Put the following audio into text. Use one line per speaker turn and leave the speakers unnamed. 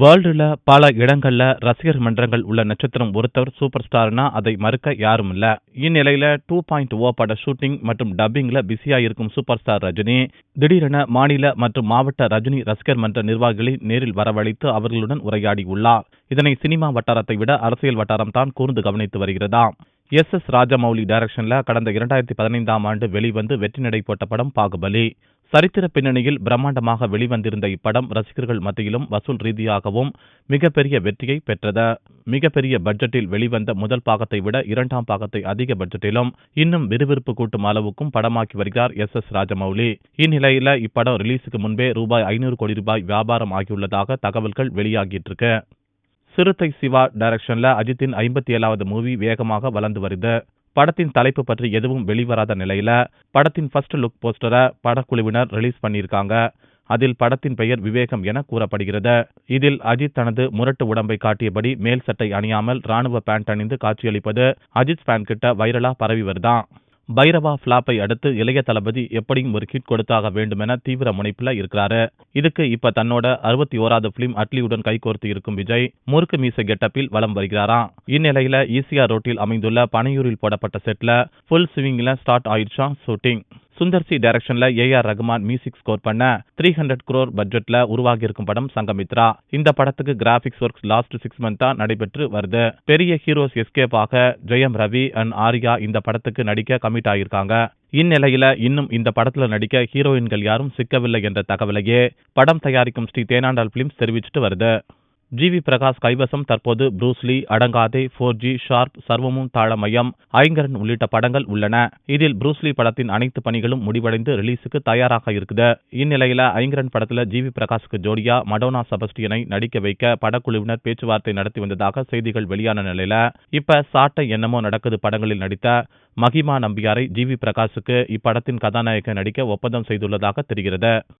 வேர்ல்டுல பல இடங்கள்ல ரசிகர் மன்றங்கள் உள்ள நட்சத்திரம் ஒருத்தர் சூப்பர் ஸ்டார்னா அதை மறுக்க யாரும் இல்ல. இந்நிலையில 2.0 பட ஷூட்டிங் மற்றும் டப்பிங்ல பிஸியா இருக்கும் சூப்பர் ஸ்டார் ரஜினி திடீரென மாநில மற்றும் மாவட்ட ரஜினி ரசிகர் மன்ற நிர்வாகிகளை நேரில் வரவழைத்து அவர்களுடன் உரையாடி உள்ளார். இதனை சினிமா வட்டாரத்தை விட அரசியல் வட்டாரம் தான் கூர்ந்து கவனித்து வருகிறதாம். எஸ். ராஜமௌலி டைரக்ஷன்ல கடந்த 2015ஆம் ஆண்டு வெளிவந்து வெற்றி நடை போட்ட படம் பாகுபலி. சரித்திர பின்னணியில் பிரம்மாண்டமாக வெளிவந்திருந்த இப்படம் ரசிகர்கள் மத்தியிலும் வசூல் ரீதியாகவும் மிகப்பெரிய வெற்றியை பெற்றது. மிகப்பெரிய பட்ஜெட்டில் வெளிவந்த முதல் பாகத்தை விட இரண்டாம் பாகத்தை அதிக பட்ஜெட்டிலும் இன்னும் விறுவிறுப்பு கூட்டும் அளவுக்கும் படமாக்கி வருகிறார் எஸ். ராஜமௌலி. இந்நிலையில இப்படம் ரிலீஸுக்கு முன்பே ₹500 கோடி வியாபாரம் ஆகியுள்ளதாக தகவல்கள் வெளியாகிட்டு இருக்கு. சிறுத்தை சிவா டைரக்ஷன்ல அஜித்தின் 57வது மூவி வேகமாக வளர்ந்து வருது. படத்தின் தலைப்பு பற்றி எதுவும் வெளிவராத நிலையில படத்தின் ஃபர்ஸ்ட் லுக் போஸ்டரை படக்குழுவினர் ரிலீஸ் பண்ணியிருக்காங்க. அதில் படத்தின் பெயர் விவேகம் என கூறப்படுகிறது. இதில் அஜித் தனது முரட்டு உடம்பை காட்டியபடி மேல் சட்டை அணியாமல் ராணுவ பேண்ட் அணிந்து காட்சியளிப்பது அஜித் ஃபேன் கிட்ட வைரலா பரவி வருதான். பைரவா பிளாப்பை அடுத்து இளைய தளபதி எப்படியும் ஒரு ஹிட் கொடுத்தாக வேண்டுமென தீவிர முனைப்புல இருக்கிறாரு. இதுக்கு இப்ப தன்னோட 61வது பிலிம் அட்லியுடன் கைகோர்த்து இருக்கும் விஜய் முறுக்கு மீசை கெட்டப்பில் வலம் வருகிறாராம். இந்நிலையில ஈசிஆர் ரோட்டில் அமைந்துள்ள பனையூரில் போடப்பட்ட செட்ல ஃபுல் ஸ்விங்ல ஸ்டார்ட் ஆயிடுச்சாம் ஷூட்டிங். சுந்தர் சி டைரக்ஷன்ல A.R. ரகுமான் மியூசிக் ஸ்கோர் பண்ண 300 crore பட்ஜெட்ல உருவாகி இருக்கும் படம் சங்கமித்ரா. இந்த படத்துக்கு கிராபிக்ஸ் ஒர்க்ஸ் லாஸ்ட் 6 மந்த்தா நடைபெற்று வருது. பெரிய ஹீரோஸ் எஸ்கேப் ஆக ஜெயம் ரவி அண்ட் ஆர்யா இந்த படத்துக்கு நடிக்க கமிட் ஆகியிருக்காங்க. இந்நிலையில இன்னும் இந்த படத்துல நடிக்க ஹீரோயின்கள் யாரும் சிக்கவில்லை என்ற தகவலையே படம் தயாரிக்கும் ஸ்ரீ தேனாண்டாள் பிலிம்ஸ் தெரிவிச்சுட்டு வருது. ஜி.வி. பிரகாஷ் கைவசம் தற்போது ப்ரூஸ்லி, அடங்காதே, 4G, ஷார்ப், சர்வமும் தாளமயம், ஐங்கரன் உள்ளிட்ட படங்கள் உள்ளன. இதில் ப்ரூஸ்லி படத்தின் அனைத்து பணிகளும் முடிவடைந்து ரிலீஸுக்கு தயாராக இருக்குது. இந்நிலையில ஐங்கரன் படத்துல ஜி.வி. பிரகாஷுக்கு ஜோடியா மடோனா செபஸ்டியனை நடிக்க வைக்க படக்குழுவினர் பேச்சுவார்த்தை நடத்தி வந்ததாக செய்திகள் வெளியான நிலையில இப்ப சாட்டை என்னமோ நடக்குது படங்களில் நடித்த மகிமா நம்பியாரை ஜி.வி. பிரகாஷுக்கு இப்படத்தின் கதாநாயகன் நடிக்க ஒப்பந்தம் செய்துள்ளதாக தெரிகிறது.